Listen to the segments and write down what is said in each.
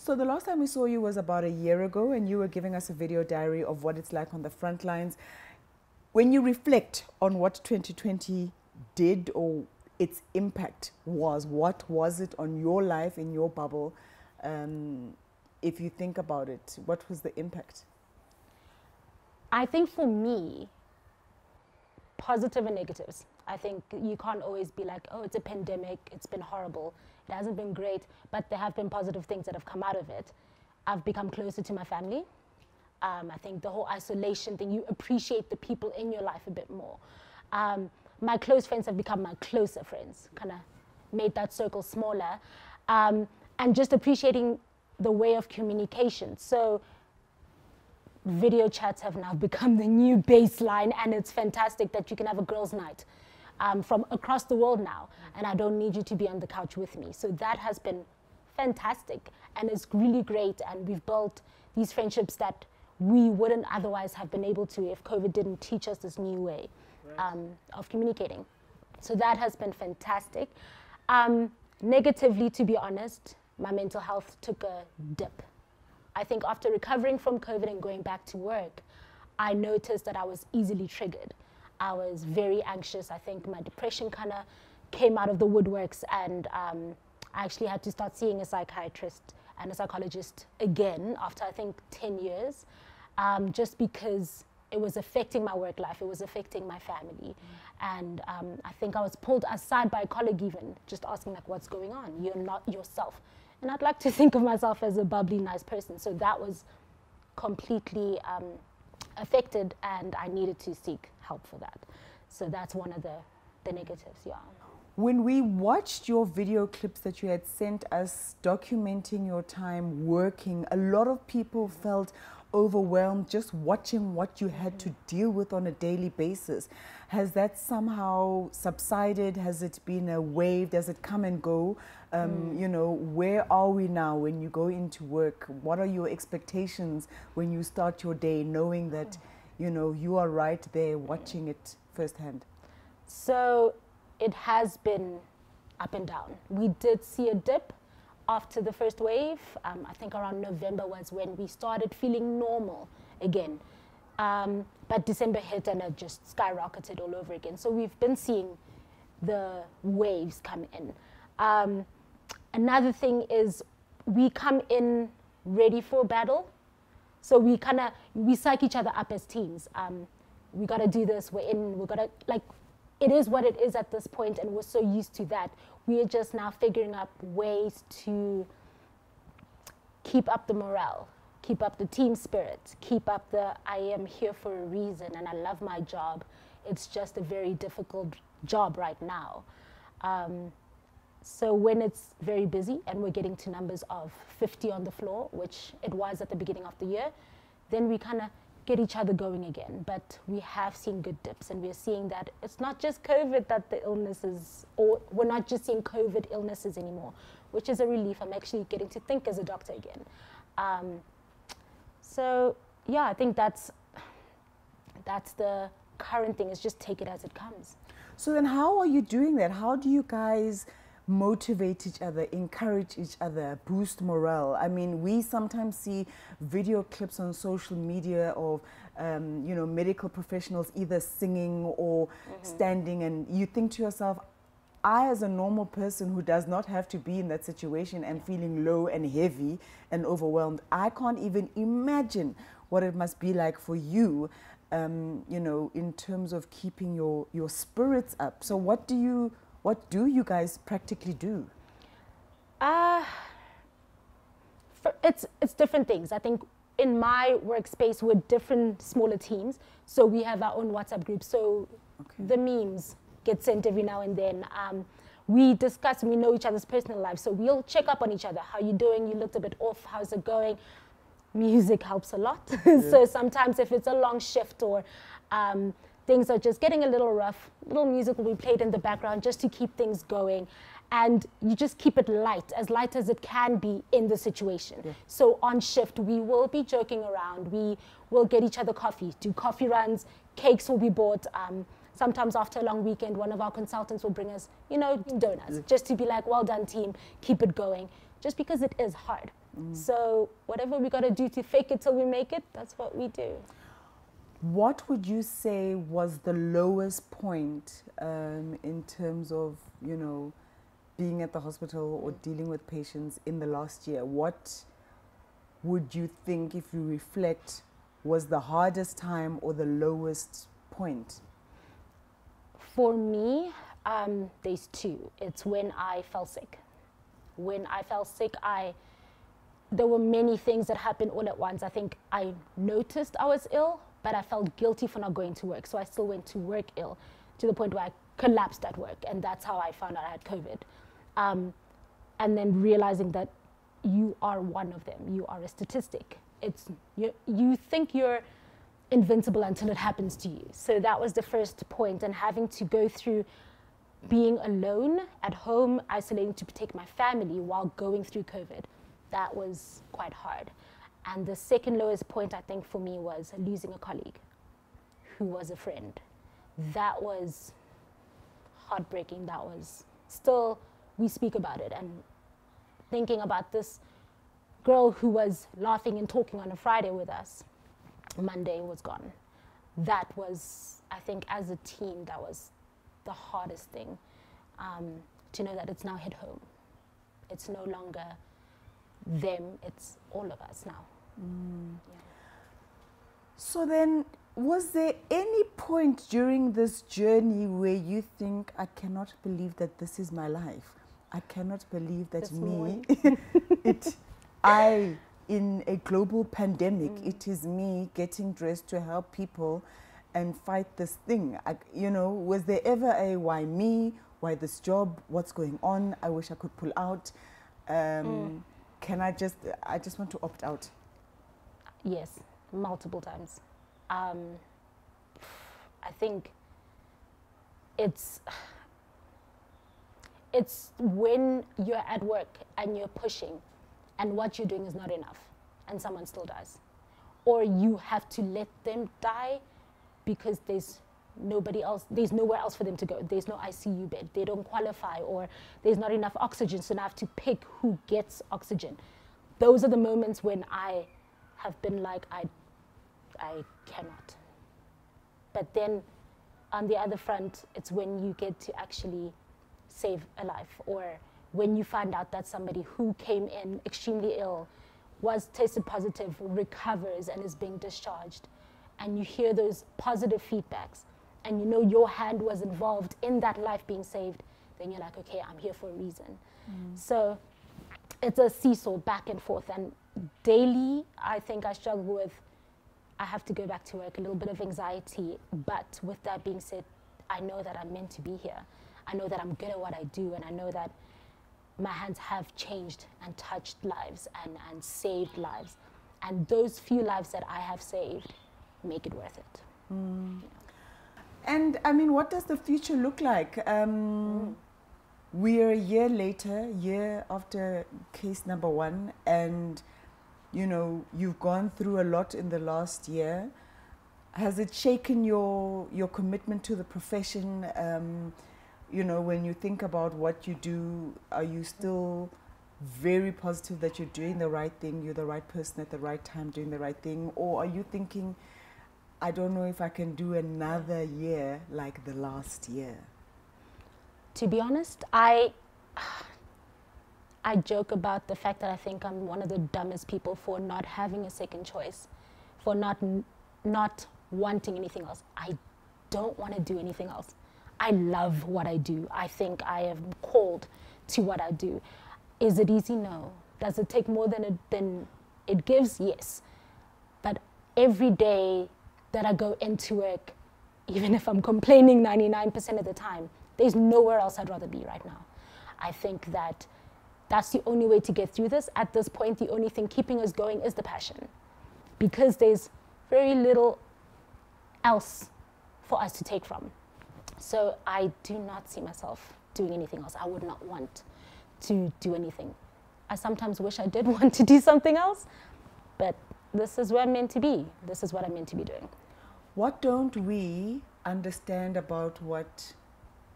So the last time we saw you was about a year ago, and you were giving us a video diary of what it's like on the front lines. When you reflect on what 2020 did or its impact was, what was it on your life, in your bubble? If you think about it, what was the impact? I think for me, positive and negatives. I think you can't always be like, oh, it's a pandemic, it's been horrible, it hasn't been great, but there have been positive things that have come out of it. I've become closer to my family. I think the whole isolation thing, you appreciate the people in your life a bit more. My close friends have become my closer friends, kind of made that circle smaller. And just appreciating the way of communication. So video chats have now become the new baseline, and it's fantastic that you can have a girls' night from across the world now, and I don't need you to be on the couch with me. So that has been fantastic, and it's really great, and we've built these friendships that we wouldn't otherwise have been able to if COVID didn't teach us this new way of communicating. So that has been fantastic. Negatively, to be honest, my mental health took a dip. I think after recovering from COVID and going back to work, I noticed that I was easily triggered. I was very anxious. I think my depression kind of came out of the woodworks, and I actually had to start seeing a psychiatrist and a psychologist again after, I think, 10 years, just because it was affecting my work life, it was affecting my family. And I think I was pulled aside by a colleague even, just asking like, what's going on? You're not yourself. And I'd like to think of myself as a bubbly, nice person. So that was completely affected, and I needed to seek help for that. So that's one of the negatives, yeah. When we watched your video clips that you had sent us documenting your time working, a lot of people felt overwhelmed just watching what you had to deal with on a daily basis. Has that somehow subsided? Has it been a wave? Does it come and go? You know, where are we now when you go into work? What are your expectations when you start your day, knowing that, you know, you are right there watching it firsthand? So it has been up and down. We did see a dip after the first wave. I think around November was when we started feeling normal again. But December hit and it just skyrocketed all over again. So we've been seeing the waves come in. Another thing is we come in ready for battle. So we psych each other up as teams. We got to do this, we're in, we got to, like, it is what it is at this point, and we're so used to that. We are just now figuring out ways to keep up the morale, keep up the team spirit, keep up the I am here for a reason and I love my job. It's just a very difficult job right now. So when it's very busy and we're getting to numbers of 50 on the floor, which it was at the beginning of the year, then we kind of get each other going again. But we have seen good dips, and we're seeing that it's not just COVID that the illnesses, or we're not just seeing COVID illnesses anymore, which is a relief. I'm actually getting to think as a doctor again. So yeah, I think that's the current thing, is just take it as it comes. So then how are you doing that? How do you guys motivate each other, encourage each other, boost morale? I mean, we sometimes see video clips on social media of, you know, medical professionals either singing or standing, and you think to yourself, I, as a normal person who does not have to be in that situation and feeling low and heavy and overwhelmed, I can't even imagine what it must be like for you, you know, in terms of keeping your spirits up. So what do you guys practically do? It's different things. I think in my workspace, we're different smaller teams. So we have our own WhatsApp group. So the memes get sent every now and then. We discuss, and we know each other's personal lives. So we'll check up on each other. How you doing? You looked a bit off. How's it going? Music helps a lot. So sometimes if it's a long shift or things are just getting a little rough, little music will be played in the background just to keep things going. And you just keep it light as it can be in the situation. So on shift, we will be joking around. We will get each other coffee, do coffee runs, cakes will be bought. Sometimes after a long weekend, one of our consultants will bring us, you know, donuts, just to be like, well done team, keep it going. Just because it is hard. So whatever we got to do to fake it till we make it, that's what we do. What would you say was the lowest point in terms of, being at the hospital or dealing with patients in the last year? What would you think, if you reflect, was the hardest time or the lowest point? For me, there's two. It's when I fell sick. When I fell sick, there were many things that happened all at once. I think I noticed I was ill, but I felt guilty for not going to work. So I still went to work ill, to the point where I collapsed at work. And that's how I found out I had COVID. And then realizing that you are one of them. You are a statistic. You think you're invincible until it happens to you. So that was the first point. And having to go through being alone at home, isolating to protect my family while going through COVID, that was quite hard. And the second lowest point, I think, for me was losing a colleague who was a friend. That was heartbreaking. That was still, we speak about it. And thinking about this girl who was laughing and talking on a Friday with us, Monday was gone. That was, I think, as a team, that was the hardest thing, to know that it's now hit home. It's no longer them, it's all of us now. Yeah. So then, was there any point during this journey where you think, I cannot believe that this is my life? I cannot believe that in a global pandemic, it is me getting dressed to help people and fight this thing. Was there ever a why me, why this job, what's going on, I wish I could pull out? I just want to opt out. Yes, multiple times. I think it's when you're at work and you're pushing and what you're doing is not enough and someone still dies. Or you have to let them die because there's nobody else, there's nowhere else for them to go. There's no ICU bed, they don't qualify, or there's not enough oxygen, so now I have to pick who gets oxygen. Those are the moments when I have been like, I cannot. But then on the other front, it's when you get to actually save a life, or when you find out that somebody who came in extremely ill, was tested positive, recovers and is being discharged, and you hear those positive feedbacks, and you know your hand was involved in that life being saved, then you're like, okay, I'm here for a reason. So it's a seesaw back and forth, and daily I think I struggle with, I have to go back to work, a little bit of anxiety, but with that being said, I know that I'm meant to be here. I know that I'm good at what I do, and I know that my hands have changed and touched lives and saved lives. And those few lives that I have saved make it worth it. You know? And I mean, what does the future look like? We're a year later, year after case number 1, and you've gone through a lot in the last year. Has it shaken your commitment to the profession? When you think about what you do, are you still very positive that you're doing the right thing, you're the right person at the right time doing the right thing? Or are you thinking, I don't know if I can do another year like the last year? To be honest, I joke about the fact that I think I'm one of the dumbest people for not having a second choice, for not wanting anything else. I don't want to do anything else. I love what I do. I think I am called to what I do. Is it easy? No. Does it take more than it gives? Yes. But every day that I go into work, even if I'm complaining 99% of the time, there's nowhere else I'd rather be right now. I think that that's the only way to get through this. At this point, the only thing keeping us going is the passion, because there's very little else for us to take from. So I do not see myself doing anything else. I would not want to do anything. I sometimes wish I did want to do something else, but this is where I'm meant to be. This is what I'm meant to be doing. What don't we understand about what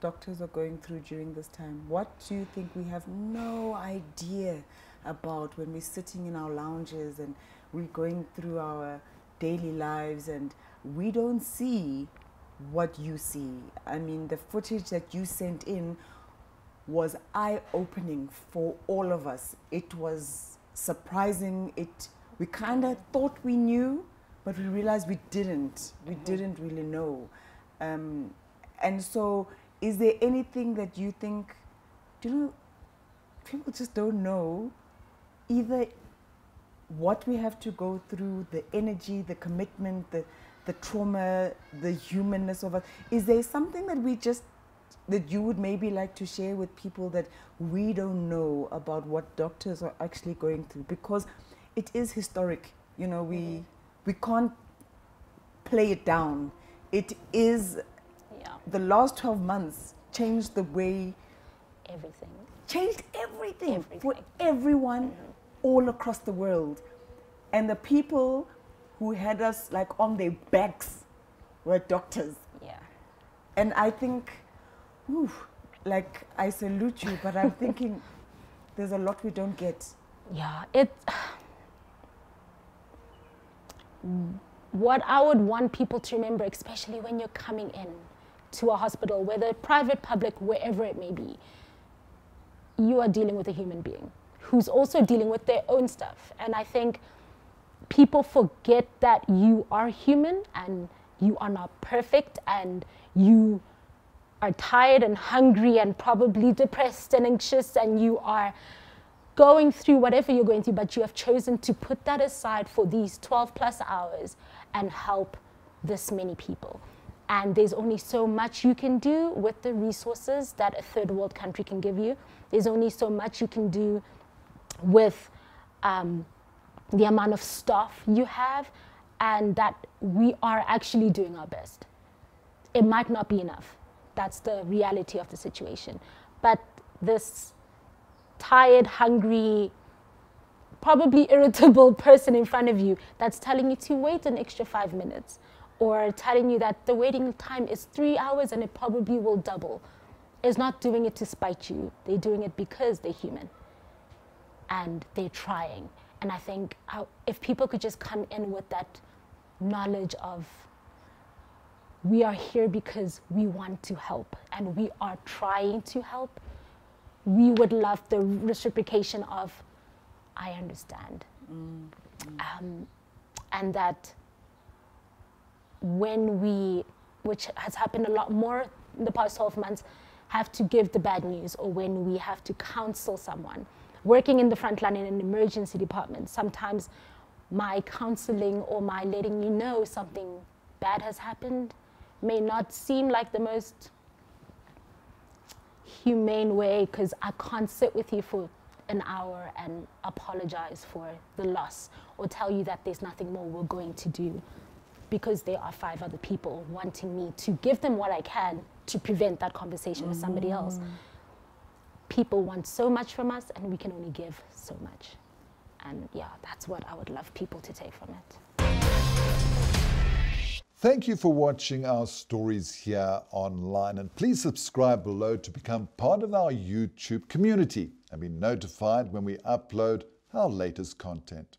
doctors are going through during this time? What do you think we have no idea about when we're sitting in our lounges and we're going through our daily lives and we don't see what you see. I mean, the footage that you sent in was eye-opening for all of us. It was surprising. We kind of thought we knew, but we realized we didn't. We didn't really know. And so, is there anything that you think, people just don't know either what we have to go through, the energy, the commitment, the trauma, the humanness of us. Is there something that you would maybe like to share with people that we don't know about what doctors are actually going through? Because it is historic. We can't play it down. It is, the last 12 months changed the way, changed everything for everyone all across the world. And the people who had us like on their backs were doctors. Yeah. And I think, I salute you, but I'm thinking there's a lot we don't get. Yeah, what I would want people to remember, especially when you're coming in to a hospital, whether private, public, wherever it may be, you are dealing with a human being who's also dealing with their own stuff. And I think people forget that you are human and you are not perfect and you are tired and hungry and probably depressed and anxious and you are going through whatever you're going through, but you have chosen to put that aside for these 12 plus hours and help this many people. And there's only so much you can do with the resources that a third world country can give you. There's only so much you can do with the amount of staff you have, and that we are actually doing our best. It might not be enough. That's the reality of the situation. But this tired, hungry, probably irritable person in front of you that's telling you to wait an extra 5 minutes, or telling you that the waiting time is 3 hours and it probably will double, is not doing it to spite you. They're doing it because they're human and they're trying. And I think if people could just come in with that knowledge of, we are here because we want to help and we are trying to help, we would love the reciprocation of, I understand. And that when we, which has happened a lot more in the past 12 months, have to give the bad news, or when we have to counsel someone. Working in the front line in an emergency department, sometimes my counseling or my letting you know something bad has happened may not seem like the most humane way, because I can't sit with you for an hour and apologize for the loss or tell you that there's nothing more we're going to do, because there are 5 other people wanting me to give them what I can to prevent that conversation with somebody else. People want so much from us and we can only give so much. And yeah, that's what I would love people to take from it. Thank you for watching our stories here online, and please subscribe below to become part of our YouTube community and be notified when we upload our latest content.